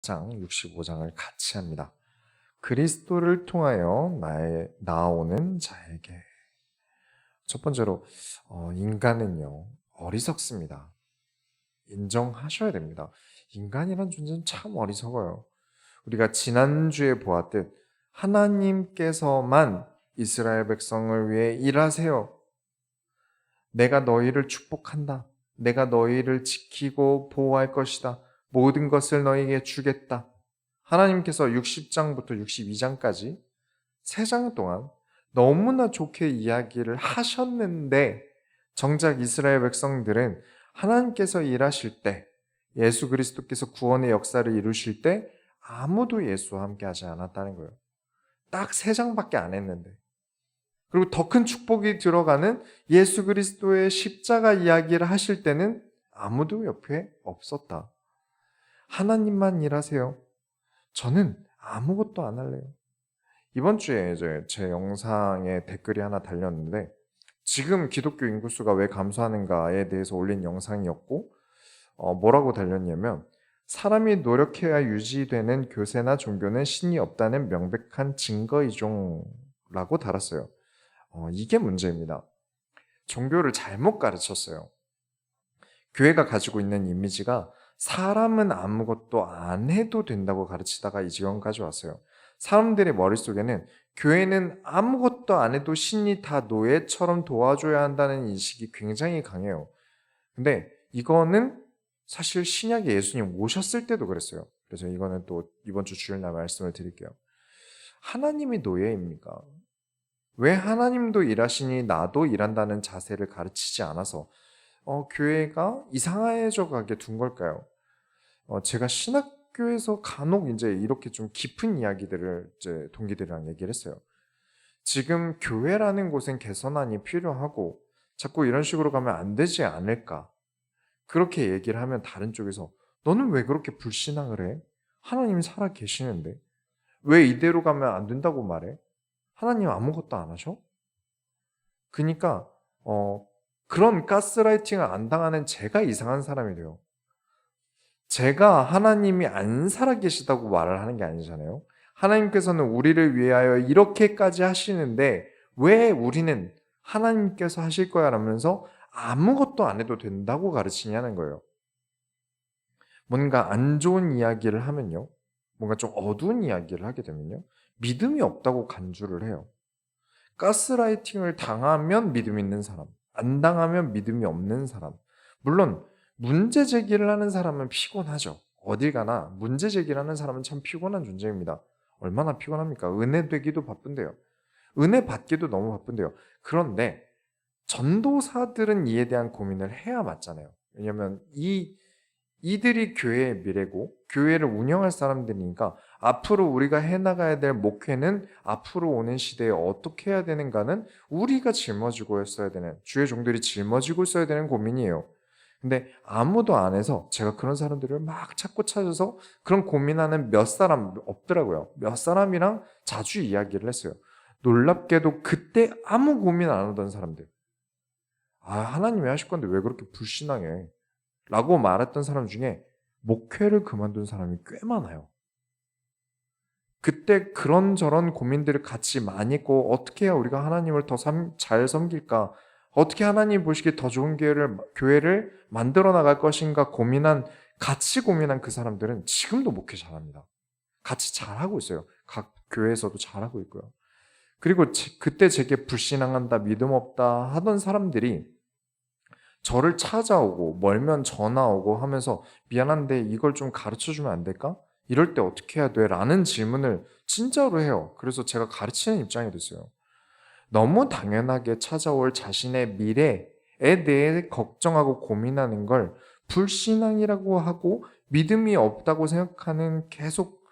장 65장을 같이 합니다. 그리스도를 통하여 나오는 자에게. 첫 번째로 인간은요 어리석습니다. 인정하셔야 됩니다. 인간이란 존재는 참 어리석어요. 우리가 지난주에 보았듯 하나님께서만 이스라엘 백성을 위해 일하세요. 내가 너희를 축복한다. 내가 너희를 지키고 보호할 것이다. 모든 것을 너희에게 주겠다. 하나님께서 60장부터 62장까지 3장 동안 너무나 좋게 이야기를 하셨는데 정작 이스라엘 백성들은 하나님께서 일하실 때, 예수 그리스도께서 구원의 역사를 이루실 때 아무도 예수와 함께 하지 않았다는 거예요. 딱 3장밖에 안 했는데. 그리고 더 큰 축복이 들어가는 예수 그리스도의 십자가 이야기를 하실 때는 아무도 옆에 없었다. 하나님만 일하세요. 저는 아무것도 안 할래요. 이번 주에 제 영상에 댓글이 하나 달렸는데 지금 기독교 인구수가 왜 감소하는가에 대해서 올린 영상이었고 뭐라고 달렸냐면 사람이 노력해야 유지되는 교세나 종교는 신이 없다는 명백한 증거이종라고 달았어요. 이게 문제입니다. 종교를 잘못 가르쳤어요. 교회가 가지고 있는 이미지가 사람은 아무것도 안 해도 된다고 가르치다가 이 지경까지 왔어요. 사람들의 머릿속에는 교회는 아무것도 안 해도 신이 다 노예처럼 도와줘야 한다는 인식이 굉장히 강해요. 근데 이거는 사실 신약의 예수님 오셨을 때도 그랬어요. 그래서 이거는 또 이번 주 주일날 말씀을 드릴게요. 하나님이 노예입니까? 왜 하나님도 일하시니 나도 일한다는 자세를 가르치지 않아서 교회가 이상해져 가게 둔 걸까요? 제가 신학교에서 간혹 이제 이렇게 좀 깊은 이야기들을 이제 동기들이랑 얘기를 했어요. 지금 교회라는 곳은 개선안이 필요하고 자꾸 이런 식으로 가면 안 되지 않을까? 그렇게 얘기를 하면 다른 쪽에서 너는 왜 그렇게 불신앙을 해? 하나님이 살아 계시는데 왜 이대로 가면 안 된다고 말해? 하나님 아무것도 안 하셔? 그러니까 그런 가스라이팅을 안 당하는 제가 이상한 사람이 돼요. 제가 하나님이 안 살아계시다고 말을 하는 게 아니잖아요. 하나님께서는 우리를 위하여 이렇게까지 하시는데 왜 우리는 하나님께서 하실 거야 라면서 아무것도 안 해도 된다고 가르치냐는 거예요. 뭔가 안 좋은 이야기를 하면요. 뭔가 좀 어두운 이야기를 하게 되면요. 믿음이 없다고 간주를 해요. 가스라이팅을 당하면 믿음 있는 사람, 안 당하면 믿음이 없는 사람. 물론 문제 제기를 하는 사람은 피곤하죠. 어딜 가나 문제 제기를 하는 사람은 참 피곤한 존재입니다. 얼마나 피곤합니까? 은혜 되기도 바쁜데요. 은혜 받기도 너무 바쁜데요. 그런데 전도사들은 이에 대한 고민을 해야 맞잖아요. 왜냐하면 이들이 교회의 미래고 교회를 운영할 사람들이니까 앞으로 우리가 해나가야 될 목회는 앞으로 오는 시대에 어떻게 해야 되는가는 우리가 짊어지고 써야 되는, 주의 종들이 짊어지고 써야 되는 고민이에요. 근데 아무도 안 해서 제가 그런 사람들을 막 찾고 찾아서 그런 고민하는 몇 사람 없더라고요. 몇 사람이랑 자주 이야기를 했어요. 놀랍게도 그때 아무 고민 안 하던 사람들. 하나님이 하실 건데 왜 그렇게 불신앙해? 라고 말했던 사람 중에 목회를 그만둔 사람이 꽤 많아요. 그때 그런저런 고민들을 같이 많이 했고 어떻게 해야 우리가 하나님을 더 잘 섬길까? 어떻게 하나님 보시기에 더 좋은 교회를 만들어 나갈 것인가 같이 고민한 그 사람들은 지금도 목회 잘합니다. 같이 잘하고 있어요. 각 교회에서도 잘하고 있고요. 그리고 그때 제게 불신앙한다, 믿음 없다 하던 사람들이 저를 찾아오고 멀면 전화 오고 하면서 미안한데 이걸 좀 가르쳐주면 안 될까? 이럴 때 어떻게 해야 돼? 라는 질문을 진짜로 해요. 그래서 제가 가르치는 입장이 됐어요. 너무 당연하게 찾아올 자신의 미래에 대해 걱정하고 고민하는 걸 불신앙이라고 하고 믿음이 없다고 생각하는 계속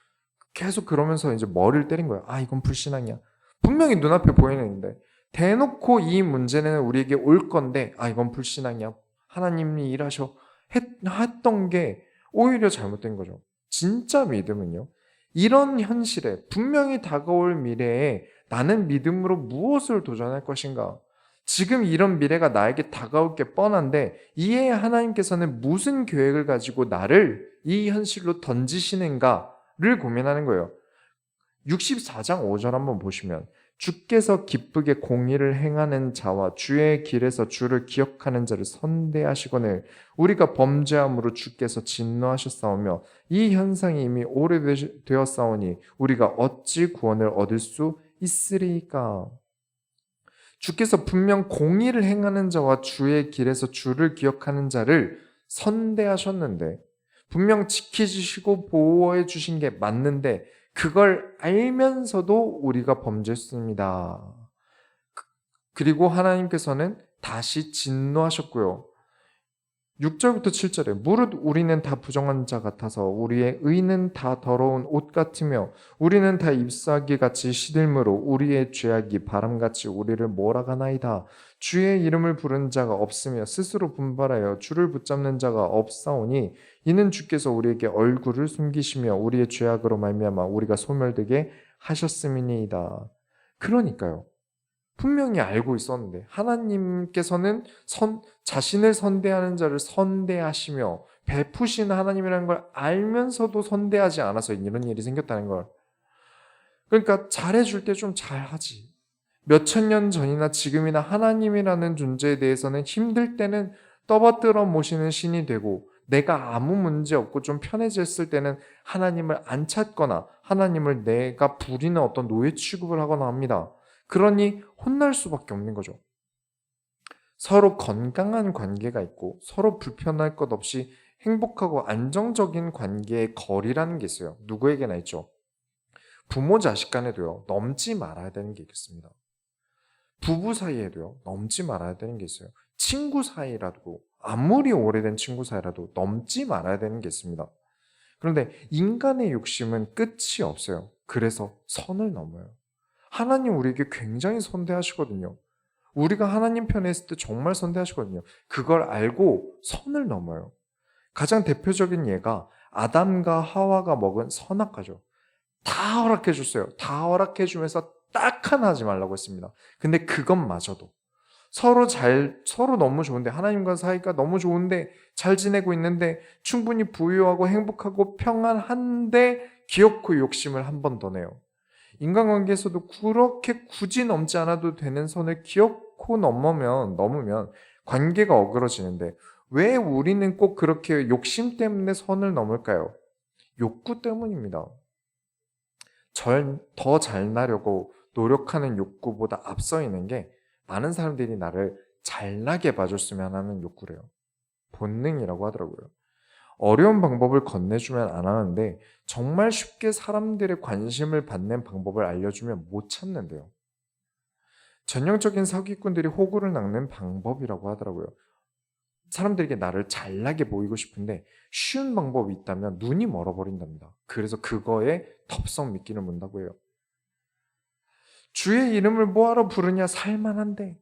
그러면서 이제 머리를 때린 거예요. 이건 불신앙이야. 분명히 눈앞에 보이는데 대놓고 이 문제는 우리에게 올 건데 이건 불신앙이야. 하나님이 했던 게 오히려 잘못된 거죠. 진짜 믿음은요. 이런 현실에 분명히 다가올 미래에 나는 믿음으로 무엇을 도전할 것인가? 지금 이런 미래가 나에게 다가올 게 뻔한데 이에 하나님께서는 무슨 계획을 가지고 나를 이 현실로 던지시는가를 고민하는 거예요. 64장 5절 한번 보시면 주께서 기쁘게 공의를 행하는 자와 주의 길에서 주를 기억하는 자를 선대하시거늘 우리가 범죄함으로 주께서 진노하셨사오며 이 현상이 이미 오래되었사오니 우리가 어찌 구원을 얻을 수 있으리까. 주께서 분명 공의를 행하는 자와 주의 길에서 주를 기억하는 자를 선대하셨는데 분명 지켜주시고 보호해 주신 게 맞는데 그걸 알면서도 우리가 범죄했습니다. 그리고 하나님께서는 다시 진노하셨고요. 6절부터 7절에 무릇 우리는 다 부정한 자 같아서 우리의 의는 다 더러운 옷 같으며 우리는 다 잎사귀 같이 시들므로 우리의 죄악이 바람같이 우리를 몰아가나이다. 주의 이름을 부른 자가 없으며 스스로 분발하여 주를 붙잡는 자가 없사오니 이는 주께서 우리에게 얼굴을 숨기시며 우리의 죄악으로 말미암아 우리가 소멸되게 하셨음이니이다. 그러니까요. 분명히 알고 있었는데 하나님께서는 자신을 선대하는 자를 선대하시며 베푸신 하나님이라는 걸 알면서도 선대하지 않아서 이런 일이 생겼다는 걸. 그러니까 잘해줄 때 좀 잘하지. 몇천 년 전이나 지금이나 하나님이라는 존재에 대해서는 힘들 때는 떠받들어 모시는 신이 되고 내가 아무 문제 없고 좀 편해졌을 때는 하나님을 안 찾거나 하나님을 내가 부리는 어떤 노예 취급을 하거나 합니다. 그러니 혼날 수밖에 없는 거죠. 서로 건강한 관계가 있고 서로 불편할 것 없이 행복하고 안정적인 관계의 거리라는 게 있어요. 누구에게나 있죠. 부모 자식 간에도요. 넘지 말아야 되는 게 있겠습니다. 부부 사이에도요. 넘지 말아야 되는 게 있어요. 친구 사이라도 아무리 오래된 친구 사이라도 넘지 말아야 되는 게 있습니다. 그런데 인간의 욕심은 끝이 없어요. 그래서 선을 넘어요. 하나님 우리에게 굉장히 선대하시거든요. 우리가 하나님 편에 있을 때 정말 선대하시거든요. 그걸 알고 선을 넘어요. 가장 대표적인 예가 아담과 하와가 먹은 선악과죠. 다 허락해 줬어요. 다 허락해 주면서 딱 하나 하지 말라고 했습니다. 근데 그것마저도 서로 너무 좋은데 하나님과 사이가 너무 좋은데 잘 지내고 있는데 충분히 부유하고 행복하고 평안한데 기어코 욕심을 한 번 더 내요. 인간관계에서도 그렇게 굳이 넘지 않아도 되는 선을 기어코 넘으면 관계가 어그러지는데 왜 우리는 꼭 그렇게 욕심 때문에 선을 넘을까요? 욕구 때문입니다. 더 잘나려고 노력하는 욕구보다 앞서 있는 게 많은 사람들이 나를 잘나게 봐줬으면 하는 욕구래요. 본능이라고 하더라고요. 어려운 방법을 건네주면 안 하는데 정말 쉽게 사람들의 관심을 받는 방법을 알려주면 못 참는데요. 전형적인 사기꾼들이 호구를 낚는 방법이라고 하더라고요. 사람들에게 나를 잘나게 보이고 싶은데 쉬운 방법이 있다면 눈이 멀어버린답니다. 그래서 그거에 덥석 미끼를 문다고 해요. 주의 이름을 뭐하러 부르냐? 살만한데.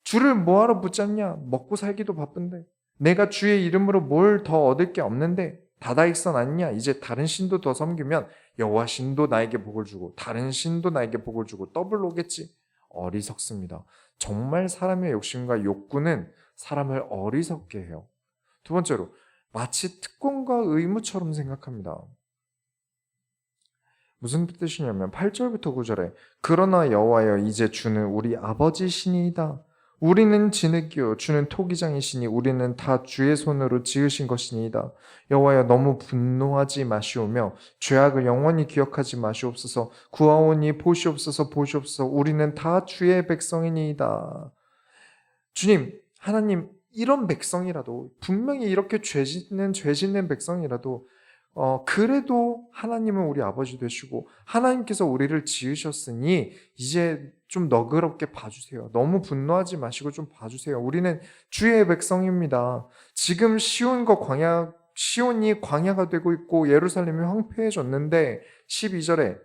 주를 뭐하러 붙잡냐? 먹고 살기도 바쁜데. 내가 주의 이름으로 뭘 더 얻을 게 없는데 다다익선 아니냐? 이제 다른 신도 더 섬기면 여호와 신도 나에게 복을 주고 다른 신도 나에게 복을 주고 더블로 오겠지. 어리석습니다. 정말 사람의 욕심과 욕구는 사람을 어리석게 해요. 두 번째로 마치 특권과 의무처럼 생각합니다. 무슨 뜻이냐면 8절부터 9절에 그러나 여호와여 이제 주는 우리 아버지시니이다. 우리는 진흙이요 주는 토기장이시니 우리는 다 주의 손으로 지으신 것이니이다. 여호와여 너무 분노하지 마시오며 죄악을 영원히 기억하지 마시옵소서. 구하오니 보시옵소서 보시옵소서. 우리는 다 주의 백성이니이다. 주님 하나님 이런 백성이라도 분명히 이렇게 죄 짓는 백성이라도 그래도 하나님은 우리 아버지 되시고 하나님께서 우리를 지으셨으니 이제 좀 너그럽게 봐주세요. 너무 분노하지 마시고 좀 봐주세요. 우리는 주의 백성입니다. 지금 시온이 광야가 되고 있고 예루살렘이 황폐해졌는데 12절에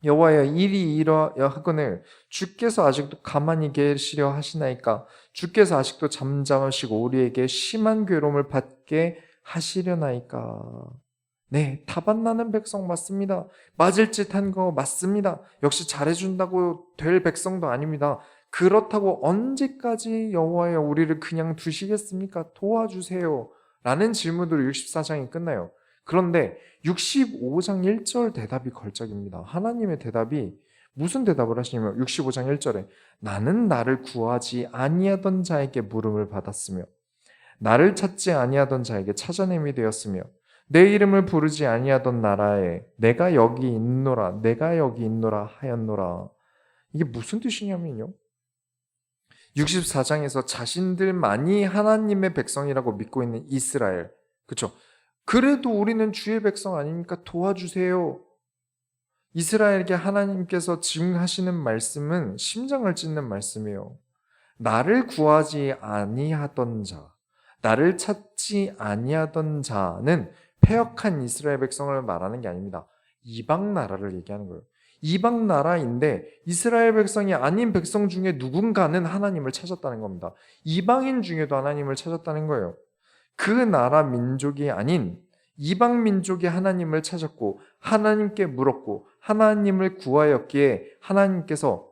여호와여 일이 이러하거늘 주께서 아직도 가만히 계시려 하시나이까. 주께서 아직도 잠잠하시고 우리에게 심한 괴로움을 받게 하시려나이까. 네, 타반나는 백성 맞습니다. 맞을 짓 한 거 맞습니다. 역시 잘해준다고 될 백성도 아닙니다. 그렇다고 언제까지 여호와여 우리를 그냥 두시겠습니까? 도와주세요. 라는 질문으로 64장이 끝나요. 그런데 65장 1절 대답이 걸작입니다. 하나님의 대답이 무슨 대답을 하시냐면 65장 1절에 나는 나를 구하지 아니하던 자에게 물음을 받았으며 나를 찾지 아니하던 자에게 찾아냄이 되었으며 내 이름을 부르지 아니하던 나라에 내가 여기 있노라 내가 여기 있노라 하였노라. 이게 무슨 뜻이냐면요, 64장에서 자신들만이 하나님의 백성이라고 믿고 있는 이스라엘, 그렇죠? 그래도 우리는 주의 백성 아닙니까? 도와주세요. 이스라엘에게 하나님께서 증하시는 말씀은 심장을 찢는 말씀이에요. 나를 구하지 아니하던 자, 나를 찾지 아니하던 자는 패역한 이스라엘 백성을 말하는 게 아닙니다. 이방 나라를 얘기하는 거예요. 이방 나라인데 이스라엘 백성이 아닌 백성 중에 누군가는 하나님을 찾았다는 겁니다. 이방인 중에도 하나님을 찾았다는 거예요. 그 나라 민족이 아닌 이방 민족이 하나님을 찾았고 하나님께 물었고 하나님을 구하였기에 하나님께서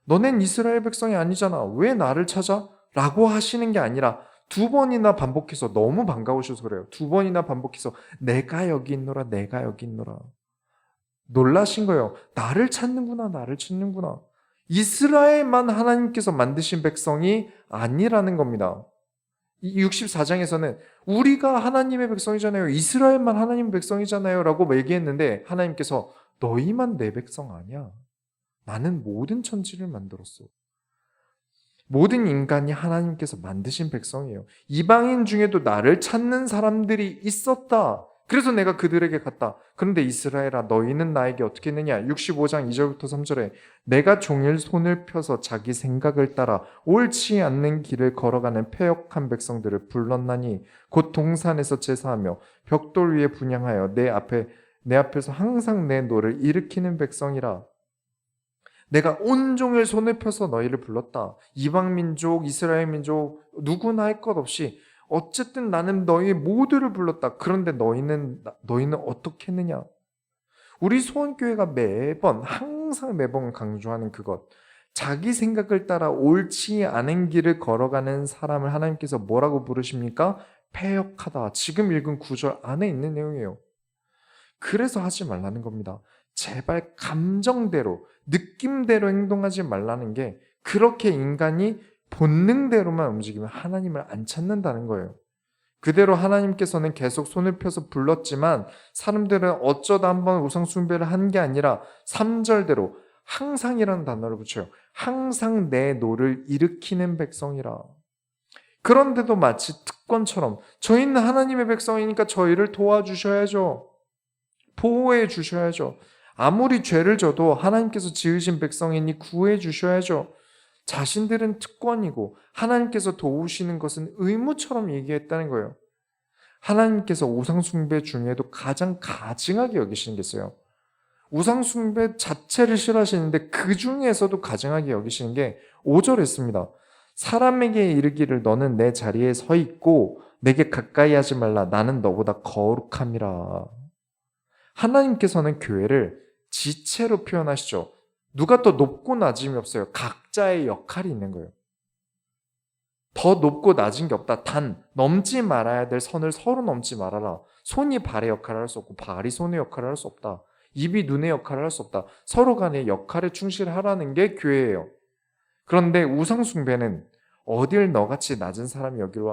너넨 이스라엘 백성이 아니잖아. 왜 나를 찾아? 라고 하시는 게 아니라 두 번이나 반복해서 너무 반가우셔서 그래요. 두 번이나 반복해서 내가 여기 있노라 내가 여기 있노라. 놀라신 거예요. 나를 찾는구나 나를 찾는구나. 이스라엘만 하나님께서 만드신 백성이 아니라는 겁니다. 64장에서는 우리가 하나님의 백성이잖아요. 이스라엘만 하나님의 백성이잖아요. 라고 얘기했는데 하나님께서 너희만 내 백성 아니야. 나는 모든 천지를 만들었어. 모든 인간이 하나님께서 만드신 백성이에요. 이방인 중에도 나를 찾는 사람들이 있었다. 그래서 내가 그들에게 갔다. 그런데 이스라엘아 너희는 나에게 어떻게 했느냐. 65장 2절부터 3절에 내가 종일 손을 펴서 자기 생각을 따라 옳지 않는 길을 걸어가는 패역한 백성들을 불렀나니 곧 동산에서 제사하며 벽돌 위에 분향하여 내 앞에서 항상 내 노를 일으키는 백성이라. 내가 온종일 손을 펴서 너희를 불렀다. 이방 민족, 이스라엘 민족 누구나 할 것 없이 어쨌든 나는 너희 모두를 불렀다. 그런데 너희는 어떻게 했느냐? 우리 소원교회가 항상 매번 강조하는 그것. 자기 생각을 따라 옳지 않은 길을 걸어가는 사람을 하나님께서 뭐라고 부르십니까? 패역하다. 지금 읽은 구절 안에 있는 내용이에요. 그래서 하지 말라는 겁니다. 제발 감정대로, 느낌대로 행동하지 말라는 게 그렇게 인간이 본능대로만 움직이면 하나님을 안 찾는다는 거예요. 그대로 하나님께서는 계속 손을 펴서 불렀지만 사람들은 어쩌다 한번 우상숭배를 한 게 아니라 3절대로 항상이라는 단어를 붙여요. 항상 내 노를 일으키는 백성이라. 그런데도 마치 특권처럼 저희는 하나님의 백성이니까 저희를 도와주셔야죠. 보호해 주셔야죠. 아무리 죄를 져도 하나님께서 지으신 백성이니 구해 주셔야죠. 자신들은 특권이고 하나님께서 도우시는 것은 의무처럼 얘기했다는 거예요. 하나님께서 우상숭배 중에도 가장 가증하게 여기시는 게 있어요. 우상숭배 자체를 싫어하시는데 그 중에서도 가증하게 여기시는 게 5절에 있습니다. 사람에게 이르기를 너는 내 자리에 서 있고 내게 가까이 하지 말라. 나는 너보다 거룩함이라. 하나님께서는 교회를 지체로 표현하시죠. 누가 더 높고 낮음이 없어요. 각자의 역할이 있는 거예요. 더 높고 낮은 게 없다. 단 넘지 말아야 될 선을 서로 넘지 말아라. 손이 발의 역할을 할 수 없고 발이 손의 역할을 할 수 없다. 입이 눈의 역할을 할 수 없다. 서로 간의 역할에 충실하라는 게 교회예요. 그런데 우상숭배는 어딜 너같이 낮은 사람이 여기로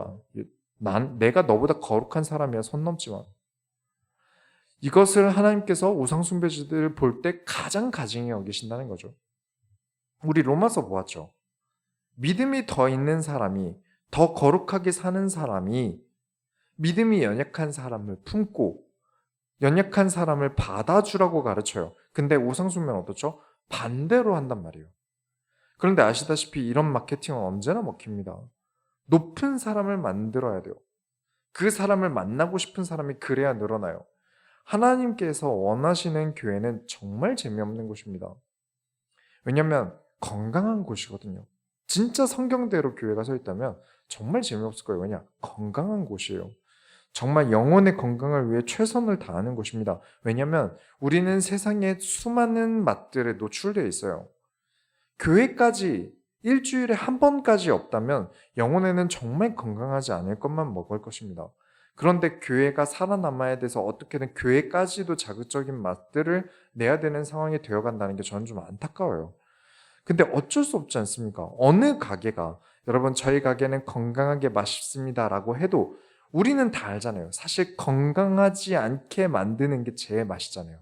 와. 내가 너보다 거룩한 사람이야. 손 넘지 마. 이것을 하나님께서 우상숭배자들을 볼 때 가장 가증히 여기신다는 거죠. 우리 로마서 보았죠. 믿음이 더 있는 사람이, 더 거룩하게 사는 사람이 믿음이 연약한 사람을 품고 연약한 사람을 받아주라고 가르쳐요. 근데 우상숭배는 어떻죠? 반대로 한단 말이에요. 그런데 아시다시피 이런 마케팅은 언제나 먹힙니다. 높은 사람을 만들어야 돼요. 그 사람을 만나고 싶은 사람이 그래야 늘어나요. 하나님께서 원하시는 교회는 정말 재미없는 곳입니다. 왜냐하면 건강한 곳이거든요. 진짜 성경대로 교회가 서 있다면 정말 재미없을 거예요. 왜냐? 건강한 곳이에요. 정말 영혼의 건강을 위해 최선을 다하는 곳입니다. 왜냐하면 우리는 세상의 수많은 맛들에 노출되어 있어요. 교회까지 일주일에 한 번까지 없다면 영혼에는 정말 건강하지 않을 것만 먹을 것입니다. 그런데 교회가 살아남아야 돼서 어떻게든 교회까지도 자극적인 맛들을 내야 되는 상황이 되어간다는 게 저는 좀 안타까워요. 근데 어쩔 수 없지 않습니까? 어느 가게가 여러분 저희 가게는 건강하게 맛있습니다라고 해도 우리는 다 알잖아요. 사실 건강하지 않게 만드는 게 제일 맛있잖아요.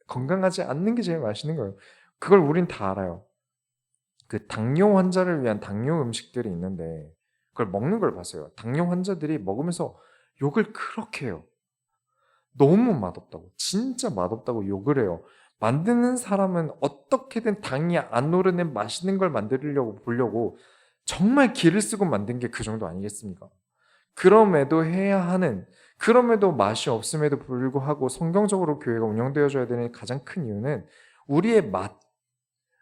건강하지 않는 게 제일 맛있는 거예요. 그걸 우린 다 알아요. 그 당뇨 환자를 위한 당뇨 음식들이 있는데 그걸 먹는 걸 봤어요. 당뇨 환자들이 먹으면서 욕을 그렇게 해요. 너무 맛없다고. 진짜 맛없다고 욕을 해요. 만드는 사람은 어떻게든 당이 안 오르는 맛있는 걸 만들려고 보려고 정말 기를 쓰고 만든 게 그 정도 아니겠습니까? 그럼에도 맛이 없음에도 불구하고 성경적으로 교회가 운영되어져야 되는 가장 큰 이유는 우리의 맛,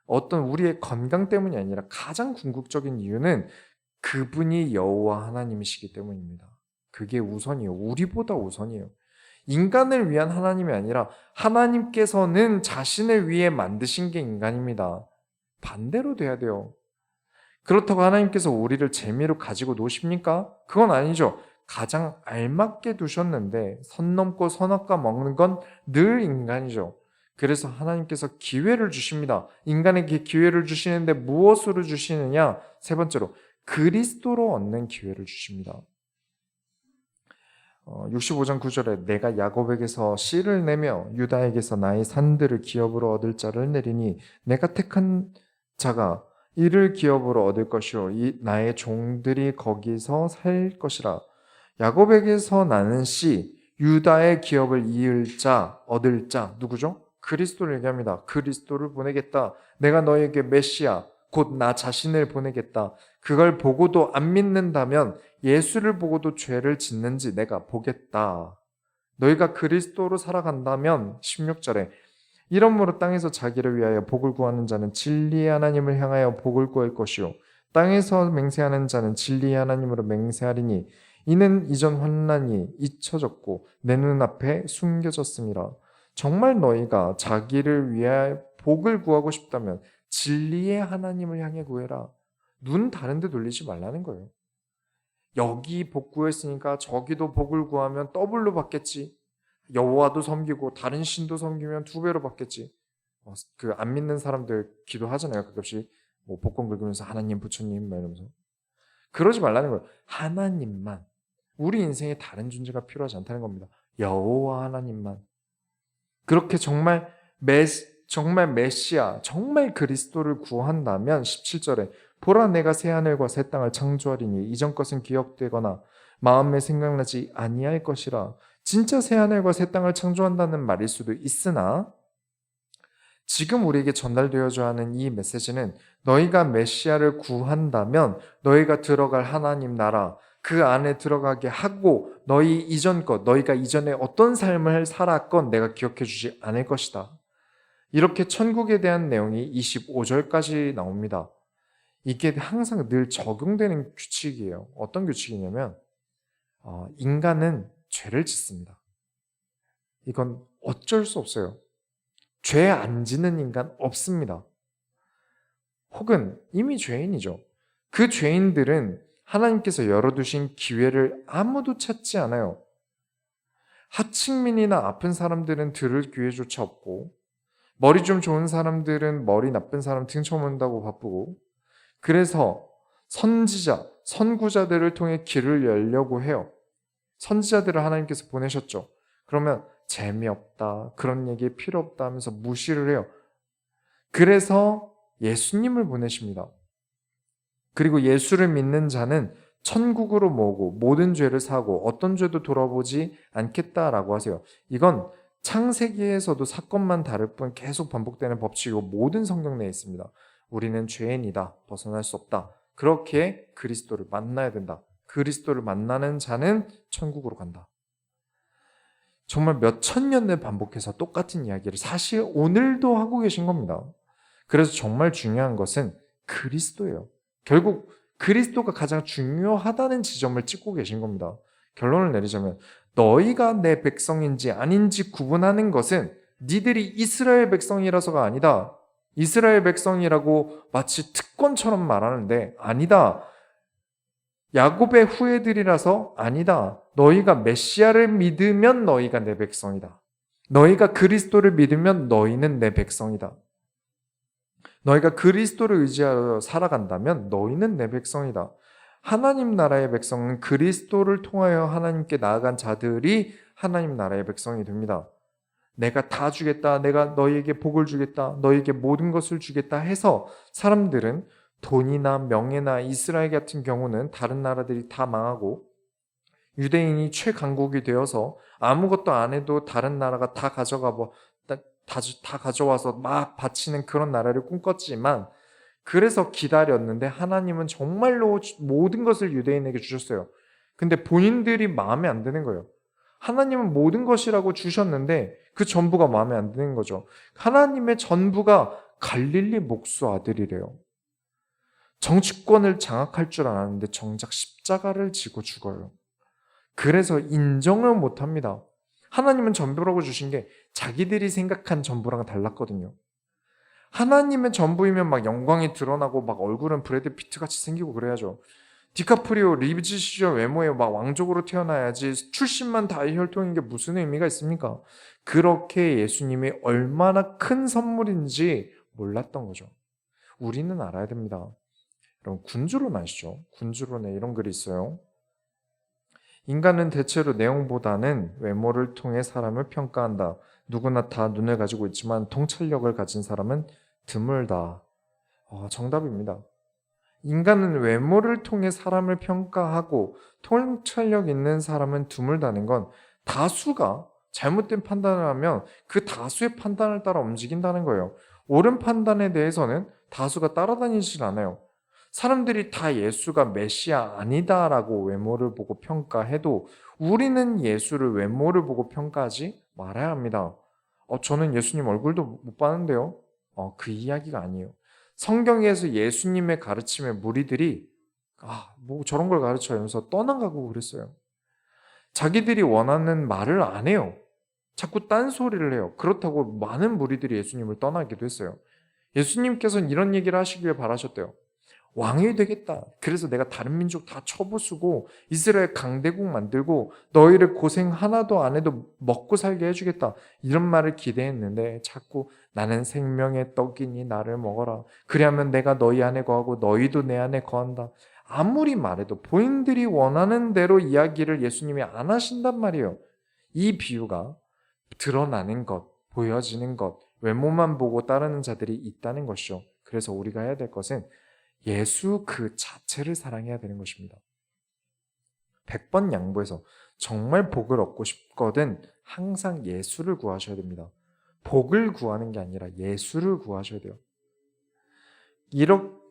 어떤 우리의 건강 때문이 아니라 가장 궁극적인 이유는 그분이 여호와 하나님이시기 때문입니다. 그게 우선이에요. 우리보다 우선이에요. 인간을 위한 하나님이 아니라 하나님께서는 자신을 위해 만드신 게 인간입니다. 반대로 돼야 돼요. 그렇다고 하나님께서 우리를 재미로 가지고 노십니까? 그건 아니죠. 가장 알맞게 두셨는데 선 넘고 선악과 먹는 건 늘 인간이죠. 그래서 하나님께서 기회를 주십니다. 인간에게 기회를 주시는데 무엇으로 주시느냐? 세 번째로 그리스도로 얻는 기회를 주십니다. 65장 9절에 내가 야곱에게서 씨를 내며 유다에게서 나의 산들을 기업으로 얻을 자를 내리니 내가 택한 자가 이를 기업으로 얻을 것이요 이 나의 종들이 거기서 살 것이라. 야곱에게서 나는 씨, 유다의 기업을 이을 자, 얻을 자 누구죠? 그리스도를 얘기합니다. 그리스도를 보내겠다. 내가 너에게 메시아, 곧 나 자신을 보내겠다. 그걸 보고도 안 믿는다면 예수를 보고도 죄를 짓는지 내가 보겠다. 너희가 그리스도로 살아간다면 16절에 이러므로 땅에서 자기를 위하여 복을 구하는 자는 진리의 하나님을 향하여 복을 구할 것이요 땅에서 맹세하는 자는 진리의 하나님으로 맹세하리니 이는 이전 환난이 잊혀졌고 내 눈앞에 숨겨졌습니다. 정말 너희가 자기를 위하여 복을 구하고 싶다면 진리의 하나님을 향해 구해라. 눈 다른 데 돌리지 말라는 거예요. 여기 복 구했으니까 저기도 복을 구하면 더블로 받겠지. 여호와도 섬기고 다른 신도 섬기면 2배로 받겠지. 그 안 믿는 사람들 기도하잖아요. 가끔씩 뭐 복권 긁으면서 하나님 부처님 막 이러면서. 그러지 말라는 거예요. 하나님만. 우리 인생에 다른 존재가 필요하지 않다는 겁니다. 여호와 하나님만. 그렇게 정말 메시아, 정말 그리스도를 구한다면 17절에 보라 내가 새 하늘과 새 땅을 창조하리니 이전 것은 기억되거나 마음에 생각나지 아니할 것이라. 진짜 새 하늘과 새 땅을 창조한다는 말일 수도 있으나 지금 우리에게 전달되어져 하는 이 메시지는 너희가 메시아를 구한다면 너희가 들어갈 하나님 나라 그 안에 들어가게 하고 너희가 이전에 어떤 삶을 살았건 내가 기억해 주지 않을 것이다. 이렇게 천국에 대한 내용이 25절까지 나옵니다. 이게 항상 늘 적용되는 규칙이에요. 어떤 규칙이냐면 인간은 죄를 짓습니다. 이건 어쩔 수 없어요. 죄 안 짓는 인간 없습니다. 혹은 이미 죄인이죠. 그 죄인들은 하나님께서 열어두신 기회를 아무도 찾지 않아요. 하층민이나 아픈 사람들은 들을 기회조차 없고 머리 좀 좋은 사람들은 머리 나쁜 사람 등쳐본다고 바쁘고 그래서 선지자, 선구자들을 통해 길을 열려고 해요. 선지자들을 하나님께서 보내셨죠. 그러면 재미없다, 그런 얘기 필요 없다 하면서 무시를 해요. 그래서 예수님을 보내십니다. 그리고 예수를 믿는 자는 천국으로 모으고 모든 죄를 사고 어떤 죄도 돌아보지 않겠다라고 하세요. 이건 창세기에서도 사건만 다를 뿐 계속 반복되는 법칙이고 모든 성경 내에 있습니다. 우리는 죄인이다. 벗어날 수 없다. 그렇게 그리스도를 만나야 된다. 그리스도를 만나는 자는 천국으로 간다. 정말 몇천 년을 반복해서 똑같은 이야기를 사실 오늘도 하고 계신 겁니다. 그래서 정말 중요한 것은 그리스도예요. 결국 그리스도가 가장 중요하다는 지점을 찍고 계신 겁니다. 결론을 내리자면 너희가 내 백성인지 아닌지 구분하는 것은 니들이 이스라엘 백성이라서가 아니다. 이스라엘 백성이라고 마치 특권처럼 말하는데 아니다. 야곱의 후예들이라서 아니다. 너희가 메시아를 믿으면 너희가 내 백성이다. 너희가 그리스도를 믿으면 너희는 내 백성이다. 너희가 그리스도를 의지하여 살아간다면 너희는 내 백성이다. 하나님 나라의 백성은 그리스도를 통하여 하나님께 나아간 자들이 하나님 나라의 백성이 됩니다. 내가 다 주겠다. 내가 너희에게 복을 주겠다. 너희에게 모든 것을 주겠다 해서 사람들은 돈이나 명예나 이스라엘 같은 경우는 다른 나라들이 다 망하고 유대인이 최강국이 되어서 아무것도 안 해도 다른 나라가 다 다 가져와서 막 바치는 그런 나라를 꿈꿨지만 그래서 기다렸는데 하나님은 정말로 모든 것을 유대인에게 주셨어요. 근데 본인들이 마음에 안 드는 거예요. 하나님은 모든 것이라고 주셨는데 그 전부가 마음에 안 드는 거죠. 하나님의 전부가 갈릴리 목수 아들이래요. 정치권을 장악할 줄 알았는데 정작 십자가를 지고 죽어요. 그래서 인정을 못 합니다. 하나님은 전부라고 주신 게 자기들이 생각한 전부랑 달랐거든요. 하나님의 전부이면 막 영광이 드러나고 막 얼굴은 브래드 피트 같이 생기고 그래야죠. 디카프리오 리브지 시절 외모에 막 왕족으로 태어나야지 출신만 다의 혈통인 게 무슨 의미가 있습니까? 그렇게 예수님이 얼마나 큰 선물인지 몰랐던 거죠. 우리는 알아야 됩니다. 여러분 군주론 아시죠? 군주론에 이런 글이 있어요. 인간은 대체로 내용보다는 외모를 통해 사람을 평가한다. 누구나 다 눈을 가지고 있지만 통찰력을 가진 사람은 드물다. 정답입니다. 인간은 외모를 통해 사람을 평가하고 통찰력 있는 사람은 드물다는 건 다수가 잘못된 판단을 하면 그 다수의 판단을 따라 움직인다는 거예요. 옳은 판단에 대해서는 다수가 따라다니질 않아요. 사람들이 다 예수가 메시아 아니다라고 외모를 보고 평가해도 우리는 예수를 외모를 보고 평가하지 말아야 합니다. 저는 예수님 얼굴도 못 봤는데요. 그 이야기가 아니에요. 성경에서 예수님의 가르침에 무리들이 뭐 저런 걸 가르쳐요 하면서 떠나가고 그랬어요. 자기들이 원하는 말을 안 해요. 자꾸 딴소리를 해요. 그렇다고 많은 무리들이 예수님을 떠나기도 했어요. 예수님께서는 이런 얘기를 하시길 바라셨대요. 왕이 되겠다. 그래서 내가 다른 민족 다 쳐부수고 이스라엘 강대국 만들고 너희를 고생 하나도 안 해도 먹고 살게 해주겠다. 이런 말을 기대했는데 자꾸 나는 생명의 떡이니 나를 먹어라. 그리하면 내가 너희 안에 거하고 너희도 내 안에 거한다. 아무리 말해도 본인들이 원하는 대로 이야기를 예수님이 안 하신단 말이에요. 이 비유가 드러나는 것, 보여지는 것, 외모만 보고 따르는 자들이 있다는 것이죠. 그래서 우리가 해야 될 것은 예수 그 자체를 사랑해야 되는 것입니다. 100번 양보해서 정말 복을 얻고 싶거든 항상 예수를 구하셔야 됩니다. 복을 구하는 게 아니라 예수를 구하셔야 돼요.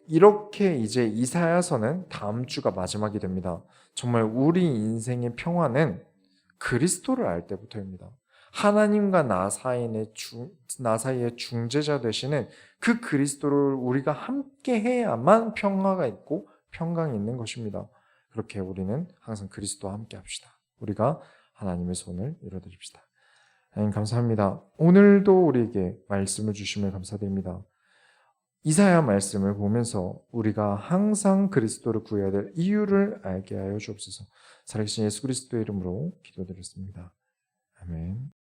이렇게 이제 이사야서는 다음 주가 마지막이 됩니다. 정말 우리 인생의 평화는 그리스도를 알 때부터입니다. 하나님과 나 사이의 중재자 되시는 그 그리스도를 우리가 함께 해야만 평화가 있고 평강이 있는 것입니다. 그렇게 우리는 항상 그리스도와 함께 합시다. 우리가 하나님의 손을 이뤄드립시다. 하나님 감사합니다. 오늘도 우리에게 말씀을 주심을 감사드립니다. 이사야 말씀을 보면서 우리가 항상 그리스도를 구해야 될 이유를 알게 하여 주옵소서. 살아계신 예수 그리스도의 이름으로 기도드렸습니다. 아멘.